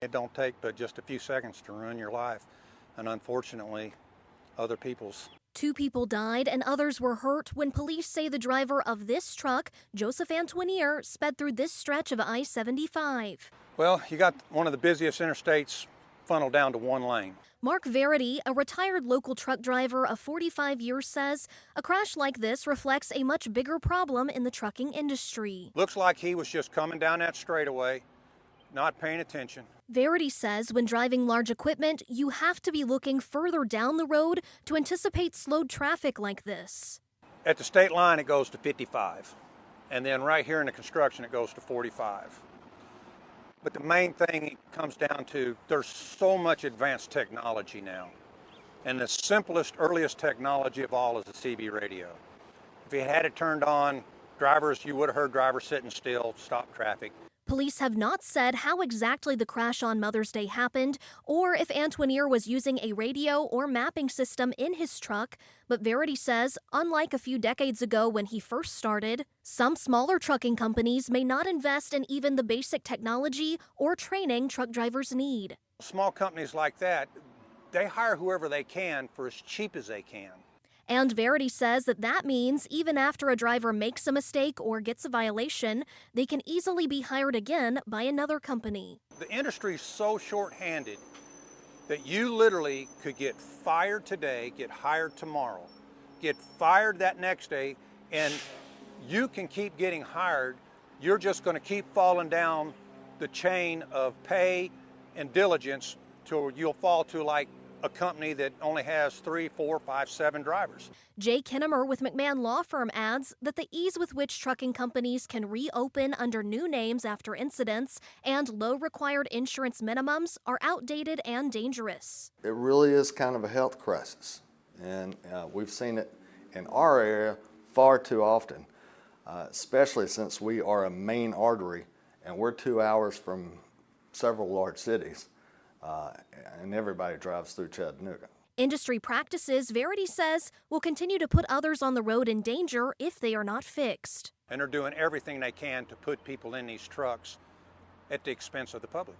It don't take but just a few seconds to ruin your life, and unfortunately, other people's. 2 people died and others were hurt when police say the driver of this truck, Joseph Antoinier, sped through this stretch of I-75. Well, you got one of the busiest interstates funneled down to one lane. Mark Verity, a retired local truck driver of 45 years, says a crash like this reflects a much bigger problem in the trucking industry. Looks like he was just coming down that straightaway, not paying attention. Verity says when driving large equipment, you have to be looking further down the road to anticipate slowed traffic like this. At the state line, it goes to 55. And then right here in the construction, it goes to 45. But the main thing it comes down to, there's so much advanced technology now. And the simplest, earliest technology of all is the CB radio. If you had it turned on, you would have heard drivers sitting still, stop traffic. Police have not said how exactly the crash on Mother's Day happened or if Antoinier was using a radio or mapping system in his truck, but Verity says, unlike a few decades ago when he first started, some smaller trucking companies may not invest in even the basic technology or training truck drivers need. Small companies like that, they hire whoever they can for as cheap as they can. And Verity says that means even after a driver makes a mistake or gets a violation, they can easily be hired again by another company. The industry is so short-handed that you literally could get fired today, get hired tomorrow, get fired that next day, and you can keep getting hired. You're just going to keep falling down the chain of pay and diligence till you'll fall to like a company that only has 3, 4, 5, 7 drivers. Jay Kinnemer with McMahon Law Firm adds that the ease with which trucking companies can reopen under new names after incidents and low required insurance minimums are outdated and dangerous. It really is kind of a health crisis, and we've seen it in our area far too often, especially since we are a main artery and we're 2 hours from several large cities. And everybody drives through Chattanooga. Industry practices, Verity says, will continue to put others on the road in danger if they are not fixed. And they're doing everything they can to put people in these trucks at the expense of the public.